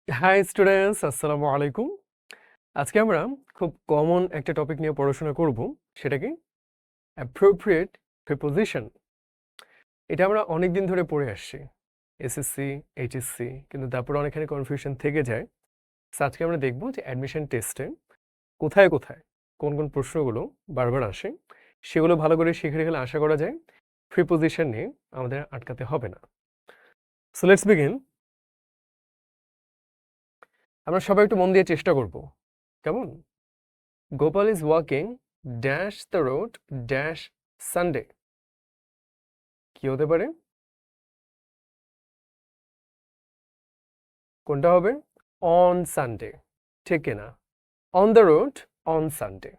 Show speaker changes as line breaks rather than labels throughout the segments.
High students, আসসালামু আলাইকুম। আজকে আমরা খুব কমন একটা টপিক নিয়ে পড়াশোনা করব, সেটা কি অ্যাপ্রোপ্রিয়েট প্রিপোজিশন। এটা আমরা অনেক দিন ধরে পড়ে আসছি, এসএসসি, এইচএসসি, কিন্তু তারপর অনেকখানি কনফিউশন থেকে যায়। So আজকে আমরা দেখব যে অ্যাডমিশন টেস্টে কোথায় কোথায় কোন কোন প্রশ্নগুলো বারবার আসে, সেগুলো ভালো করে শিখে রেখে আশা করা যায় প্রিপোজিশন নিয়ে আমাদের আটকাতে হবে না। So let's begin. আমরা সবাই একটু মন দিয়ে চেষ্টা করব, কেমন? Gopal is walking dash the road dash Sunday. কি হতে পারে? কোনটা হবে? অন সানডে, ঠিক কিনা? On the road on Sunday.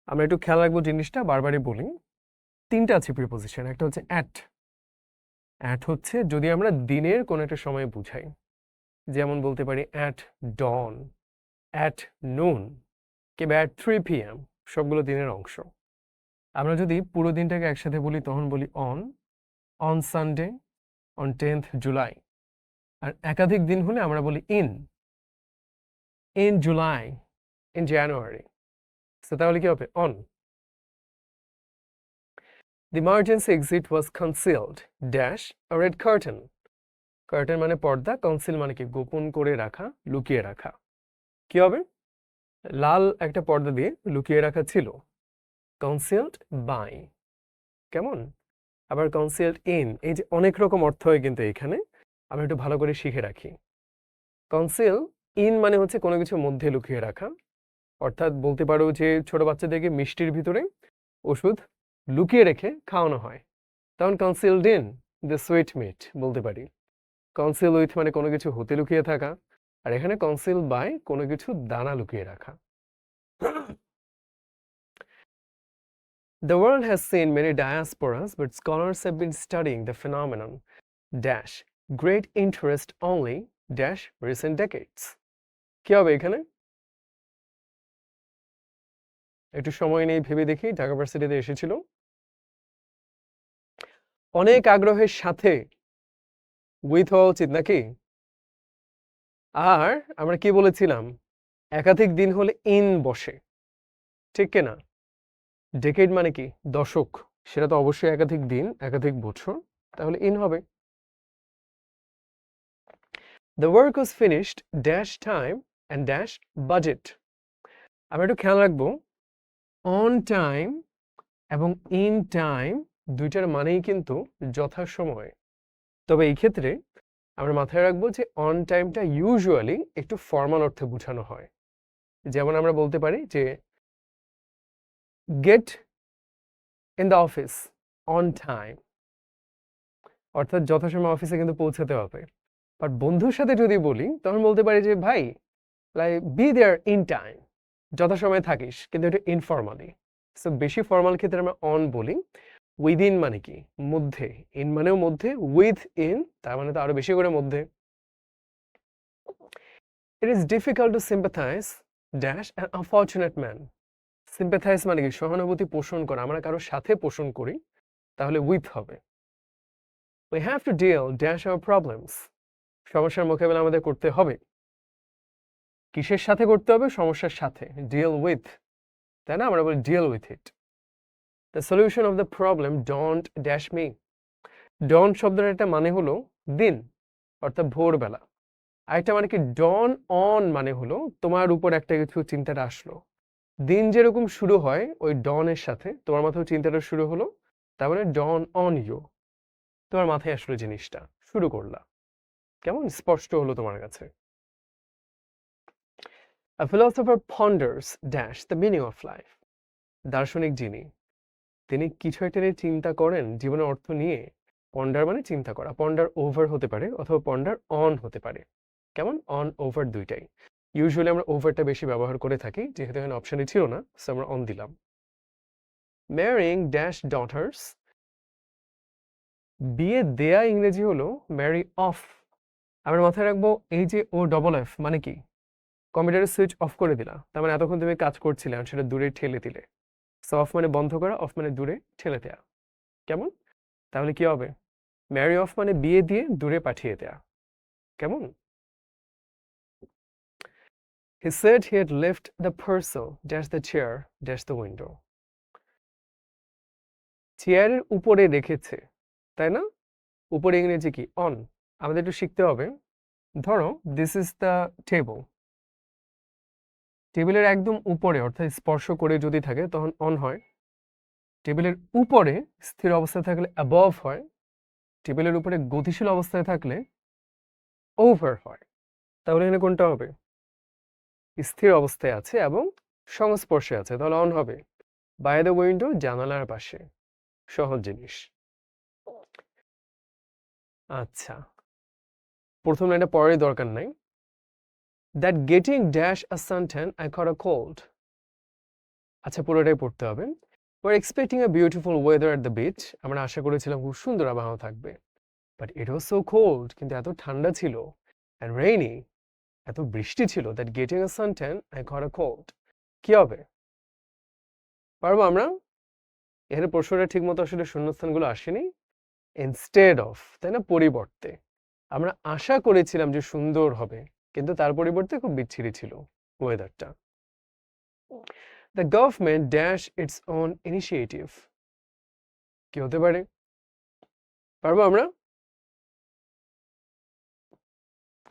আমরা একটু খেয়াল রাখবো জিনিসটা, বারবারই বলি। তিনটা আছে প্রিপোজিশন। একটা হচ্ছে অ্যাট। অ্যাট হচ্ছে যদি আমরা দিনের কোনো একটা সময় বুঝাই, যেমন বলতে পারি অ্যাট ডন, অ্যাট নুন, কিংবা অ্যাট 3 PM, সবগুলো দিনের অংশ। আমরা যদি পুরো দিনটাকে একসাথে বলি তখন বলি on Sunday, on 10th July. আর একাধিক দিন হলে আমরা বলি in July, in January. So তাহলে কি হবে? On. The emergency exit was concealed dash a red curtain. Curtain মানে পর্দা, কনসিল মানে কি? গোপন করে রাখা, লুকিয়ে রাখা। কি হবে? লাল একটা পর্দা দিয়ে লুকিয়ে রাখা ছিল। কনসিলড বাই, কেমন? আবার কনসিলড ইন, এই যে অনেক রকম অর্থ হয় কিন্তু এখানে, আমরা একটু ভালো করে শিখে রাখি। কনসিল ইন মানে হচ্ছে কোনো কিছু মধ্যে লুকিয়ে রাখা, অর্থাৎ বলতে পারো যে ছোট বাচ্চাদেরকে মিষ্টির ভিতরে ওষুধ লুকিয়ে রেখে খাওয়ানো হয়, তখন কনসিলড ইন দ্য সুইট মিট বলতে পারি। কনসিল উইথ মানে কোনো কিছু হতে লুকিয়ে থাকা, আর এখানে কনসিল বাই কোনো কিছু দানা লুকিয়ে রাখা। The world has seen many diasporas, but scholars have been studying the phenomenon dash great interest only dash recent decades. কি হবে এখানে? একটু সময় নেই ভেবে দেখি। ঢাকা ভার্সিটিতে এসেছিল অনেক আগ্রহের সাথে, উইথ হওয়া উচিত নাকি? আর আমরা কি বলেছিলাম? একাধিক দিন হলে ইন বসে, ঠিক কিনা? ডেকেড মানে কি? দশক, সেটা তো অবশ্যই একাধিক দিন, একাধিক বছর, তাহলে ইন হবে। The work was finished dash time and dash budget. আমরা একটু খেয়াল রাখবো, অন টাইম এবং ইন টাইম দুইটার মানেই কিন্তু যথাসময়ে। তবে এই ক্ষেত্রে আমরা মাথায় রাখবো যে অন টাইমটা ইউজুয়ালি একটু ফর্মাল অর্থে বোঝানো হয়। যেমন আমরা বলতে পারি যে get in the office on time, অর্থাৎ যথাসময় অফিসে কিন্তু পৌঁছাতে হবে। বাট বন্ধুর সাথে যদি বলি তখন বলতে পারি যে ভাই, like be there in time, যথাসময়ে থাকিস, কিন্তু এটা ইনফর্মালি। সো বেশি ফর্মাল ক্ষেত্রে আমরা অন বলি। উইদিন মানে কি? মধ্যে। ইন মানেও মধ্যে, উইথ ইন তার মানে তো আরো বেশি করে মধ্যে। It is difficult to sympathize dash an unfortunate man. সিম্প্যাথাইজ মানে কি? সহানুভূতি পোষণ করা। আমরা কারোর সাথে পোষণ করি, তাহলে উইথ হবে। We have to deal dash our problems. সমস্যার মোকাবেলা আমাদের করতে হবে। কিসের সাথে করতে হবে? সমস্যার সাথে। Deal with, তাই না? আমরা বলি deal with it. The solution of the problem don't dash me. Don't শব্দের একটা মানে হলো দিন, অর্থাৎ ভোরবেলা। আরেকটা মানে কি? dawn on মানে হলো তোমার উপর একটা কিছু চিন্তাটা আসলো। দিন যেরকম শুরু হয় ওই dawn এর সাথে, তোমার মাথায় চিন্তাটা শুরু হলো, তার মানে dawn on you, তোমার মাথায় আসলো জিনিসটা, শুরু করলা। কেমন স্পষ্ট হলো তোমার কাছে? A philosopher ponders dash the meaning of life. দার্শনিক যিনি, তিনি কিছু একটা নিয়ে চিন্তা করেন জীবনের অর্থ নিয়ে। পন্ডার মানে চিন্তা করা। পন্ডার ওভার হতে পারে অথবা পন্ডার অন হতে পারে। কেমন? অন ওভার দুইটাই। ইউজুয়ালি আমরা ওভারটা বেশি ব্যবহার করে থাকি, যেহেতু এখানে অপশনই ছিল না, সো আমরা অন দিলাম। ম্যারিং ড্যাশ ডটার্স, বিয়ে দেয়া ইংরেজি হলো ম্যারি অফ। আমরা মাথায় রাখবো এই যে ও ডবল এফ মানে কি? কম্পিউটারের সুইচ অফ করে দিলা, তার মানে এতক্ষণ তুমি কাজ করছিলে আর সেটা দূরে ঠেলে দিলে। সো অফ মানে বন্ধ করা, অফ মানে দূরে ঠেলে দেয়া। কেমন? তাহলে কি হবে? ম্যারি অফ মানে বিয়ে দিয়ে দূরে পাঠিয়ে দেয়া। কেমন? He said he had left the parcel dash the chair dash the window. চেয়ারের উপরে রেখেছে, তাই না? উপরে ইংরেজি কি? অন। আমাদের একটু শিখতে হবে। ধরো দিস ইজ দ্য টেবল, টেবিলের একদম উপরে অর্থাৎ স্পর্শ করে যদি থাকে তখন অন হয়, টেবিলের উপরে স্থির অবস্থায় থাকলে অ্যাবভ হয়, টেবিলের উপরে গতিশীল অবস্থায় থাকলে ওভার হয়। তাহলে এখানে কোনটা হবে? স্থির অবস্থায় আছে এবং সংস্পর্শে আছে, তাহলে অন হবে। বাই দ্য উইন্ডো, জানালার পাশে। সহজ জিনিস। আচ্ছা, প্রথম লাইনটা পড়ারই দরকার নাই। That getting dash a suntan I caught a cold. আচ্ছা, পুরোটাই পড়তে হবে। We're expecting a beautiful weather at the beach. আমরা আশা করেছিলাম খুব সুন্দর আবহাওয়া থাকবে। But it was so cold. কিন্তু এত ঠান্ডা ছিল। And rainy. এত বৃষ্টি ছিল that getting a suntan I caught a cold. কি হবে? পারবো আমরা? এখানে প্রশ্নটা ঠিক মতো আসলে শূন্যস্থানগুলো আসেনি। Instead of, তাই না? পরিবর্তে। আমরা আশা করেছিলাম যে সুন্দর হবে, কিন্তু তার পরিবর্তে খুব বিচ্ছিরি ছিল ওয়েদারটা। The government dash its own initiative. কি হতে পারে? পারবো আমরা?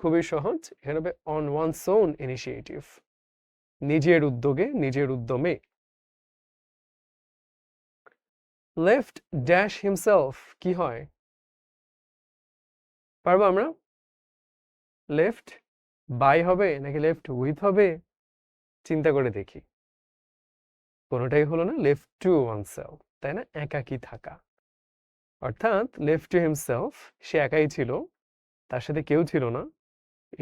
খুবই সহজ, এখানে হবে on one's own initiative, নিজের উদ্যোগে, নিজের উদ্যমে। left dash himself কি হয়? পারবো আমরা? left by হবে নাকি left with হবে? চিন্তা করে দেখি। কোনোটাই হলো না, left to oneself, তাই না? একাকী থাকা, অর্থাৎ left to himself, সে একাই ছিল, তার সাথে কেউ ছিল না,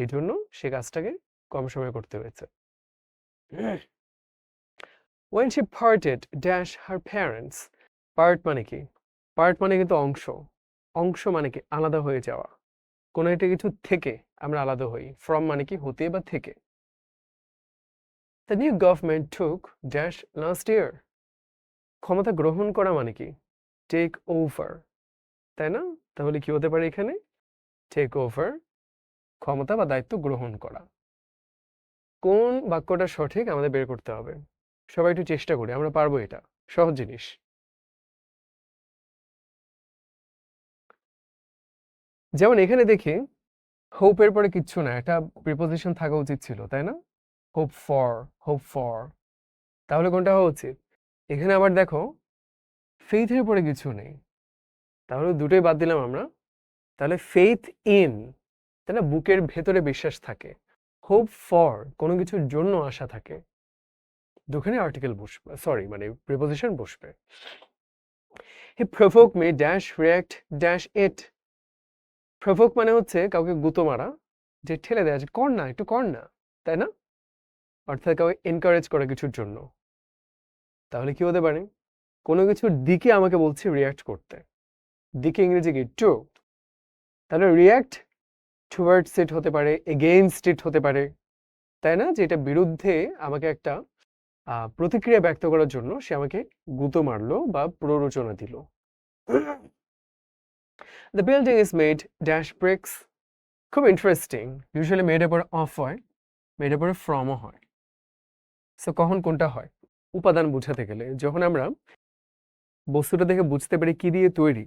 এই জন্য সে কাজটাকে কম সময়ে করতে হয়েছে। When she parted dash her parents. Part মানে কি? পার্ট মানে কিন্তু অংশ, অংশ মানে কি? আলাদা হয়ে যাওয়া। কোনো একটা কিছু থেকে আমরা আলাদা হই। ফ্রম মানে কি? হতে বা থেকে। The new government took dash last year. ক্ষমতা গ্রহণ করা মানে কি? টেক ওভার, তাই না? তাহলে কি হতে পারে এখানে? টেক ওভার, ক্ষমতা বা দায়িত্ব গ্রহণ করা। কোন বাক্যটা সঠিক আমাদের বের করতে হবে। সবাই একটু চেষ্টা করি, আমরা পারবো এটা, সহজ জিনিস। যেমন এখানে দেখি হোপের পরে কিচ্ছু না, একটা প্রিপোজিশন থাকা উচিত ছিল, তাই না? হোপ ফর, হোপ ফর, তাহলে কোনটা হওয়া উচিত? এখানে আবার দেখো ফেইথের পরে কিছু নেই, তাহলে দুটোই বাদ দিলাম আমরা। তাহলে ফেইথ ইন, তাই না? বুকের ভেতরে বিশ্বাস থাকে। হোপ ফর, কোনো কিছুর জন্য আশা থাকে, দুখানে আর্টিকেল বসবে, সরি মানে প্রিপোজিশন বসবে। He provoke me dash react dash it. Provoke মানে হচ্ছে কাউকে গুঁতো মারা, যে ঠেলে দেয়, যে কর না, একটু কর না, তাই না? অর্থাৎ কাউকে এনকারেজ করা কিছুর জন্য। তাহলে কি হতে পারে? কোনো কিছুর দিকে আমাকে বলছে রিঅ্যাক্ট করতে, দিকে ইংরেজি কি? টু। তাহলে রিঅ্যাক্ট টুয়ার্ডস ইট হতে পারে, এগেইনস্ট ইট হতে পারে, তাই না? যে এটা বিরুদ্ধে আমাকে একটা প্রতিক্রিয়া ব্যক্ত করার জন্য সে আমাকে গুঁতো মারলো বা প্ররোচনা দিল। The building is made dash bricks. খুব ইন্টারেস্টিং, ইউজুয়ালি মেড এর পরে অফ হয়, মেড এর পরে ফ্রমও হয়। সো কখন কোনটা হয়? উপাদান বোঝাতে গেলে যখন আমরা বস্তুটা দেখে বুঝতে পারি কি দিয়ে তৈরি,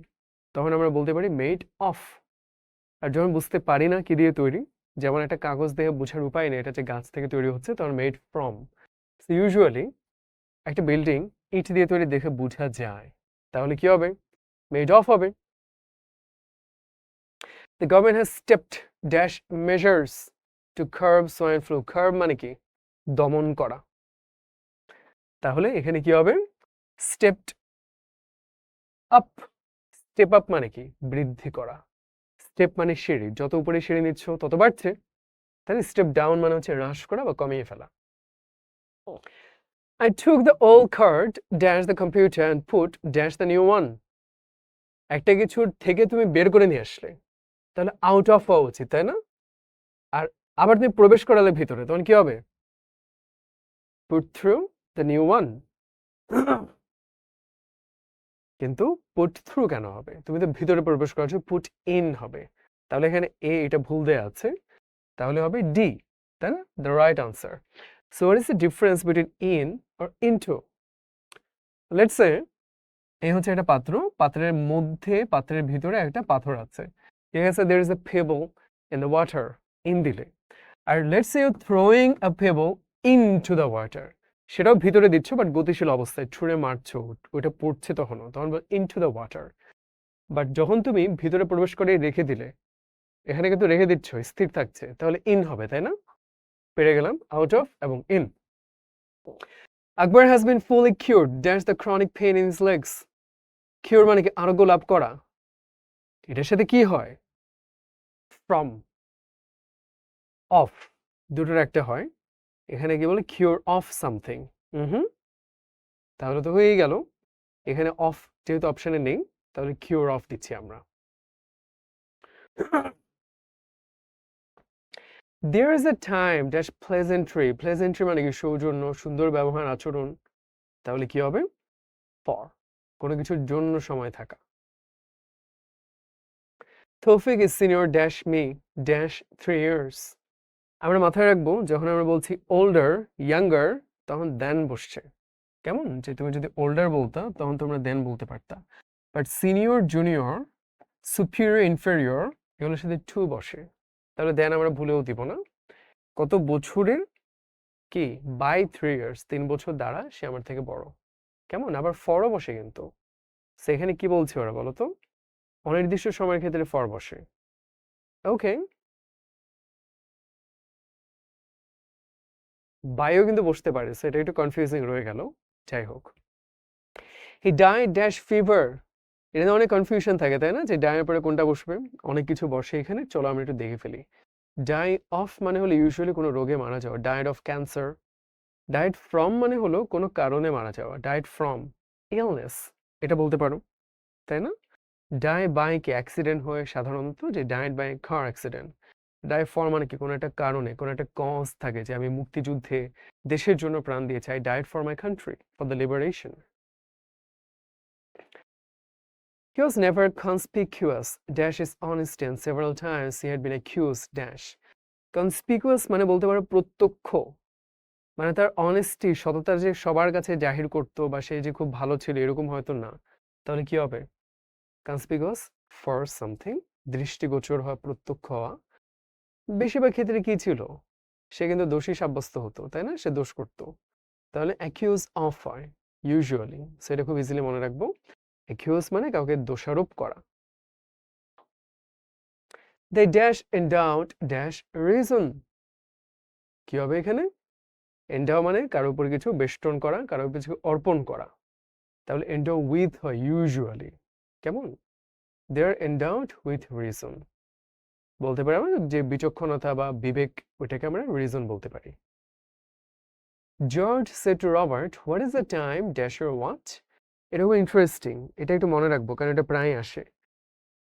তখন আমরা বলতে পারি মেড অফ। আর যখন বুঝতে পারি না কি দিয়ে তৈরি, যেমন একটা কাগজ দেখে বোঝার উপায় নেই এটা যে গাছ থেকে তৈরি হচ্ছে, তখন মেড ফ্রম। সো ইউজুয়ালি একটা বিল্ডিং ইট দিয়ে তৈরি দেখে বোঝা যায়, তাহলে কি হবে? মেড অফ হবে। The government has stepped dash measures to curb swine flu. Curb মানে কি? দমন করা। তাহলে এখানে কি হবে? Stepped up. Step up মানে কি? বৃদ্ধি করা। স্টেপ মানে সিঁড়ি, যত উপরে সিঁড়ি নিচ্ছ তত বাড়ছে, তাহলে স্টেপ ডাউন মানে হচ্ছে হ্রাস করা বা কমিয়ে ফেলা। I took the old card dash the computer and put dash the new one. একটা কিছুর থেকে তুমি বের করে নিয়ে আসলে, তাহলে আউট অফ হওয়া উচিত, তাই না? আর আবার তুমি প্রবেশ করালে ভিতরে, তখন কি হবে? Put through the new one. কিন্তু put through কেন হবে? তুমি তো ভিতরে প্রবেশ করাচ্ছ, put in হবে। তাহলে এখানে এ এটা ভুল দেয়া আছে, তাহলে হবে ডি। তাই না? The right answer. So what is the difference between in or into? Let's say এই হচ্ছে একটা পাত্র, পাত্রের মধ্যে পাত্রের ভিতরে একটা পাথর আছে, ঠিক আছে? There is a pebble in the water, in দিলে। আর let's say you're throwing a pebble into the water, সেটাও ভিতরে দিচ্ছ বাট গতিশীল অবস্থায় ছুঁড়ে মারছো, ওইটা পড়ছে তখন into the water। বাট যখন তুমি ভিতরে প্রবেশ করে রেখে দিলে, এখানে কিন্তু রেখে দিচ্ছ, স্থির থাকছে, তাহলে ইন হবে, তাই না? পেরে গেলাম আউট অফ এবং in. Akbar has been fully cured dash the chronic pain in his legs. Cure মানে কি আরোগ্য লাভ করা, এটার সাথে কি হয়? ফ্রম, অফ, দুটোর একটা হয়। এখানে কি বলে? কিউর অফ সামথিং। তাহলে তো হয়েই গেল। এখানে অফ যেহেতু অপশনে নেই, তাহলে কিউর অফ দিচ্ছি আমরা। There is a time dash pleasantry, pleasantry মানে কি সৌজন্য, সুন্দর ব্যবহার, আচরণ, তাহলে কি হবে? ফর, কোনো কিছুর জন্য সময় থাকা। Tawfiq is senior dash me dash 3 years. আমরা মাথায় রাখবো যখন আমরা বলছি older, younger, তখন দেন বসছে, কেমন? যে তুমি যদি older বলতা তখন তোমরা দেন বলতে পারতা, but senior, junior, superior, inferior এগুলোর সাথে টু বসে, তাহলে দেন আমরা ভুলেও দিব না। কত বছরের? কি বাই 3 years, 3 বছর দ্বারা সে আমার থেকে বড়, কেমন? আবার ফরও বসে কিন্তু, সেখানে কি বলছে ওরা বলো তো? অনির্দিষ্ট সময়ের ক্ষেত্রে ফর বসে। ওকে, বাইও কিন্তু বসতে পারে, সেটা একটু কনফিউজিং রয়ে গেল, যাই হোক। হি ডাইড ড্যাশ ফিভার, এটা অনেক কনফিউশন থাকে, তাই না? যে ডায়ের পরে কোনটা বসবে, অনেক কিছু বসে এখানে, চলো আমরা একটু দেখে ফেলি। ডাই অফ মানে হলো ইউজুয়ালি কোনো রোগে মারা যাওয়া, died of cancer. Died from মানে হলো কোনো কারণে মারা যাওয়া, ডায়েড ফ্রম ইলনেস, এটা বলতে পারো, তাই না? ডাই বাই কি অ্যাক্সিডেন্ট হয়ে, সাধারণত যে died by car accident. Die for মানে কি কোনো একটা কারণে, কোনো একটা কজ থাকে, যে আমি মুক্তিযুদ্ধে দেশের জন্য প্রাণ দিয়েছি, I died for my country, for the liberation. He was never conspicuous dash his honesty and several times he had been accused dash. Conspicuous মানে বলতে পারো প্রত্যক্ষ, মানে তার অনেস্টি, সততা যে সবার কাছে জাহির করতো বা সে যে খুব ভালো ছিল এরকম হয়তো না, তাহলে কি হবে? কনসপিকুয়াস ফর সামথিং, দৃষ্টিগোচর হওয়া, প্রত্যক্ষ হওয়া। বেশিরভাগ ক্ষেত্রে কি ছিল? সে কিন্তু দোষী সাব্যস্ত হতো, তাই না? সে দোষ করতো, তাহলে অ্যাকিউজ অফ হয় ইউজুয়ালি, সেটা খুব ইজিলি মনে রাখবো। অ্যাকিউজ মানে কাউকে দোষারোপ করা। They dash endowed dash reason, কি হবে এখানে? এন্ডাও মানে কারোর উপর কিছু বেষ্টন করা, কারোর উপর কিছু অর্পণ করা, তাহলে এন্ডাও উইথ হয় ইউজুয়ালি, কেমন? দে আর এন্ডাউড উইথ রিজন, বলতে পারি আমরা যে বিচক্ষণতা বা বিবেক, ওইটাকে আমরা রিজন বলতে পারি। George said to Robert, what is the time dash your watch. এটা খুব ইন্টারেস্টিং, এটা একটু মনে রাখবো কারণ এটা প্রায় আসে।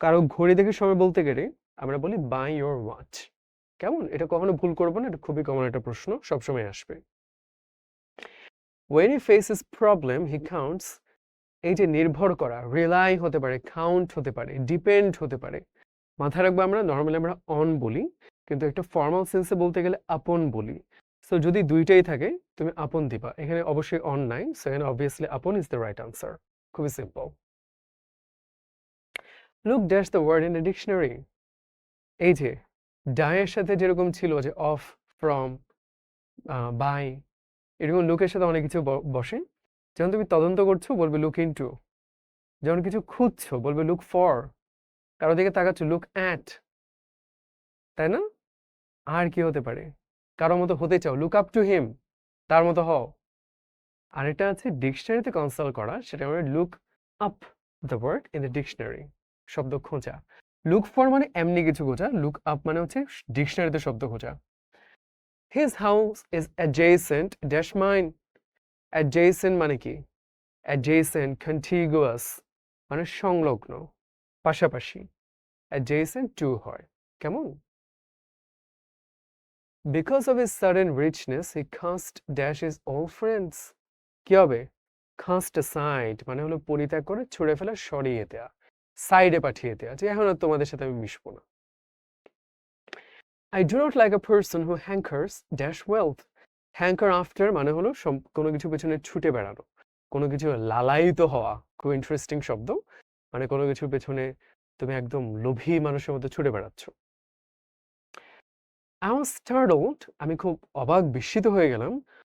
কারো ঘড়ি দেখে সময় বলতে গেলে আমরা বলি বাই ইয়োর ওয়াচ, কেমন? এটা কখনো ভুল করবো না, এটা খুবই কমন একটা প্রশ্ন, সবসময় আসবে। When he faces problem he counts, এই যে নির্ভর করা, রিলাই হতে পারে, কাউন্ট হতে পারে, ডিপেন্ড হতে পারে। মাথায় রাখবো আমরা নর্মালি আমরা অন বলি, কিন্তু একটা ফর্মাল সেন্সে বলতে গেলে আপন বলি। সো যদি দুইটাই থাকে তুমি আপন দিবা, এখানে অবশ্যই অন নাই, সো এখানে obviously upon is the right answer, খুবই simple. Look dash the word in the dictionary, এই যে ডায়ের সাথে যেরকম ছিল যে অফ, ফ্রম, বাই, এরকম লুকের সাথে অনেক কিছু বসে। যখন তুমি তদন্ত করছো বলবে লুক ইনটু, যখন কিছু খুঁজছো বলবে লুক ফর, কারো দিকে তাকাচ্ছ লুক অ্যাট, তাই না? আর কি হতে পারে? কারো মতো হতে চাও, লুক আপ টু হিম, তার মতো হও। আরেকটা আছে ডিকশনারিতে কনসাল্ট করা, সেটা আমরা look up the word in the dictionary, শব্দ খোঁজা। লুক ফর মানে এমনি কিছু খোঁজা, লুক আপ মানে হচ্ছে ডিকশনারিতে শব্দ খোঁজা। His house is adjacent dash mine, adjacent মানে কি? অ্যাডজেসেন্ট, কন্টিগুয়াস মানে সংলগ্ন, পাশাপাশি, অ্যাডজেসেন্ট টু হয়, কেমন? Because of his sudden richness he cast dash his old friends, কি হবে? cast aside মানে হলো পরিত্যাগ করে, ছুঁড়ে ফেলা, সরিয়ে দেয়া, সাইডে পাঠিয়ে দেয়া, যে এখন আর তোমাদের সাথে আমি মিশবো না। I do not like a person who hankers dash wealth. Hanker after মানে হলো কোনো কিছু পেছনে ছুটে বেড়ানো, কোনো কিছু লালায়িত হওয়া। খুব ইন্টারেস্টিং শব্দ, মানে কোনো কিছুর পেছনে তুমি একদম লোভী মানুষের মতো ছুটে বেড়াচ্ছ। I was startled, আমি খুব অবাক বিস্মিত হয়ে গেলাম,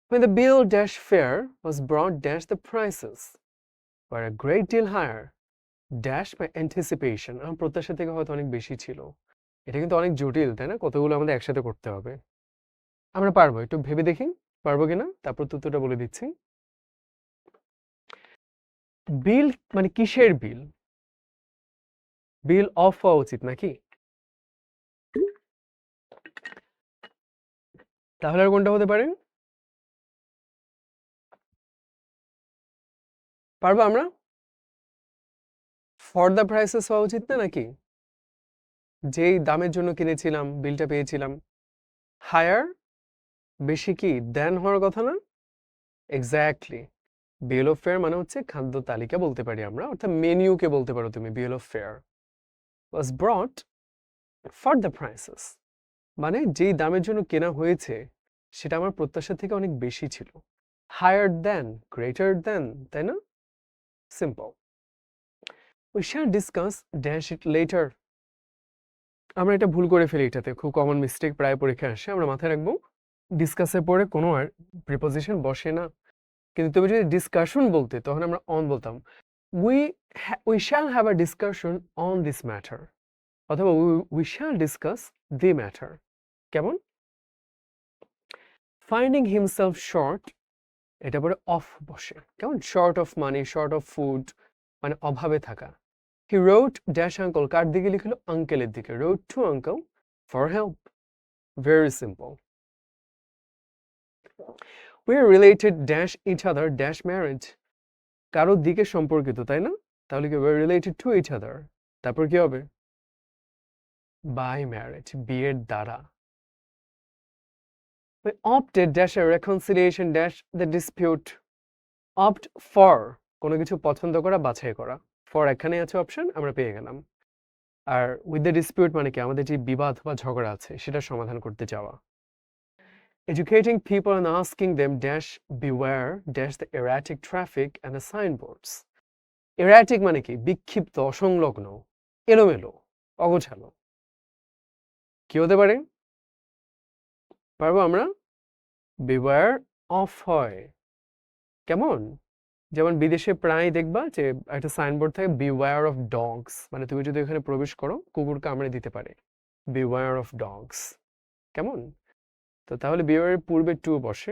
when the bill dash fare was brought dash the prices were a great deal higher dash my anticipation, আমার প্রত্যাশা থেকে হয়তো অনেক বেশি ছিল। এটা কিন্তু অনেক জটিল, তাই না? কতগুলো আমাদের একসাথে করতে হবে। আমরা পারবো, একটু ভেবে দেখি পারবো কিনা, তারপর উত্তরটা বলে দিচ্ছি। বিল মানে কিসের বিল? বিল অফ হওয়া উচিত নাকি? তাহলে আর কোনটা হতে পারে? পারবো আমরা? ফর দ্য প্রাইসেস হওয়া উচিত না নাকি? যেই দামের জন্য কিনেছিলাম বিলটা পেয়েছিলাম। হায়ার বেশি কি দেন হওয়ার কথা না? এক্স্যাক্টলি। বিল অফ ফেয়ার মানে হচ্ছে খাদ্য তালিকা বলতে পারি আমরা, অর্থাৎ মেনিউকে বলতে পারো তুমি বিল of fair. Was ব্রট for the prices মানে যেই দামের জন্য কেনা হয়েছে সেটা আমার প্রত্যাশা থেকে অনেক বেশি ছিল। হায়ার দেন, গ্রেটার দেন, তাই না? Simple. We shall discuss dash it later. আমরা এটা ভুল করে ফেলি, এটাতে খুব কমন মিস্টেক, প্রায় পরীক্ষায় আসে। আমরা মাথায় রাখবো ডিসকাসের পরে কোনো আর প্রিপোজিশন বসে না, কিন্তু তুমি যদি ডিসকাশন বলতে তখন আমরা অন বলতাম। We shall have a discussion on this matter, অথবা we shall discuss the matter. কেমন? ফাইন্ডিং হিমসেলফ শর্ট, এটা পরে অফ বসে। কেমন? Short of money, short of food, মানে অভাবে থাকা। হি রোট ড্যাশ আঙ্কল, কার দিকে লিখলো? আঙ্কেলের দিকে। Wrote to uncle for help. Very simple. We are related dash each other dash marriage, কারোর দিকে সম্পর্কিত, তাই না? তাহলে কি we are related to each other, তারপর কি হবে? বাই ম্যারেজ, বিয়ের দ্বারা। We opted dash a reconciliation dash the dispute. Opt for কোনো কিছু পছন্দ করা, বাছাই করা। ফর এখানে আছে অপশন, আমরা পেয়ে গেলাম। আর উইথ দ্য ডিসপিউট মানে কি? আমাদের যে বিবাদ বা ঝগড়া আছে সেটা সমাধান করতে যাওয়া। Educating people and asking them dash beware dash the erratic traffic and the signboards. Erratic মানে কি? বিক্ষিপ্ত, অসংলগ্ন, এলোমেলো, অগোছালো। কি হতে পারে? পারবো আমরা? beware অফ হয়। কেমন? যেমন বিদেশে প্রায় দেখবা যে একটা সাইনবোর্ড থাকে বিওয়্যার অফ ডগস, মানে তুমি যদি এখানে প্রবেশ করো কুকুর কামড়ে দিতে পারে। Beware of dogs. কেমন? তো তাহলে বিওয়্যারের পূর্বে টু বসে,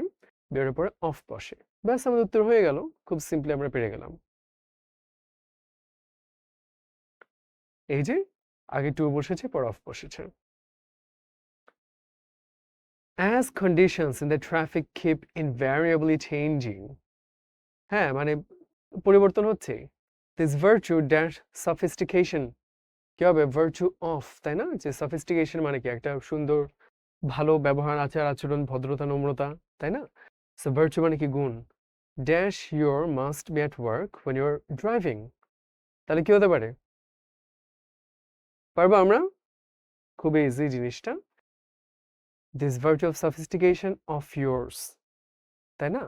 বিওয়্যারের পরে অফ বসে। ব্যাস, আমাদের উত্তর হয়ে গেল। খুব সিম্পলি আমরা পেরে গেলাম। এই যে আগে টু বসেছে, পর অফ বসেছে। As conditions in the traffic keep invariably changing, হ্যাঁ মানে পরিবর্তন হচ্ছে। This virtue dash sophistication, কি হবে? ভার্চু অফ, তাই না? যে সফিস্টিকেশন মানে কি? একটা সুন্দর ভালো ব্যবহার, আচার আচরণ, ভদ্রতা, নম্রতা, তাই না? সো ভার্চু মানে কি? গুণ। Dash your must be at work when your driving, তাহলে কি হতে পারে? পারবো আমরা? খুবই ইজি জিনিসটা। This virtue of sophistication of yours, তাই না?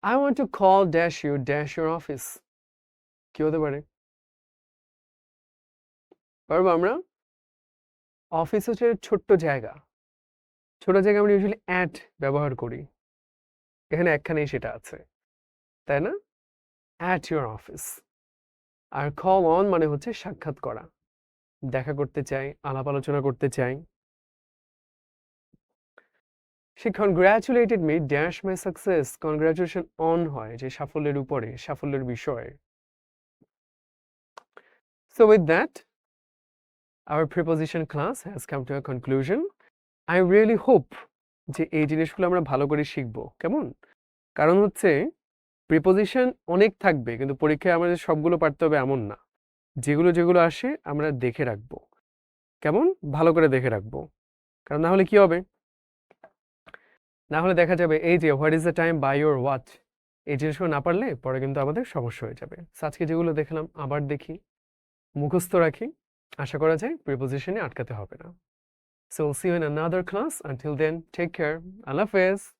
I want to call dash your office, কি হতে পারে? পারবো আমরা? অফিস হচ্ছে ছোট্ট জায়গা, ছোট জায়গায় আমরা ইউজুয়ালি অ্যাট ব্যবহার করি, এখানে একখানেই সেটা আছে, তাই না? At your office. আর কল অন মানে হচ্ছে সাক্ষাৎ করা, দেখা করতে চাই, আলাপ আলোচনা করতে চাই। She congratulated me dash my success. Congratulation on হয় যে সাফল্যের উপরে, সাফল্যের বিষয়ে। So with that, our preposition class has come to a conclusion. I really hope যে এই জিনিসগুলো আমরা ভালো করে শিখবো। কেমন? কারণ হচ্ছে প্রিপোজিশন অনেক থাকবে, কিন্তু পরীক্ষায় আমাদের সবগুলো পারতে হবে এমন না। যেগুলো যেগুলো আসে আমরা দেখে রাখবো। কেমন? ভালো করে দেখে রাখবো। কারণ না হলে কি হবে? না হলে দেখা যাবে এই যে what is the time by your watch, এই জিনিসগুলো না পারলে পরে কিন্তু আমাদের সমস্যা হয়ে যাবে। আজকে যেগুলো দেখলাম আবার দেখি, মুখস্থ রাখি, আশা করা যায় প্রিপোজিশনে আটকাতে হবে না। So we'll see you in another class. Until then, take care. Allah Hafiz.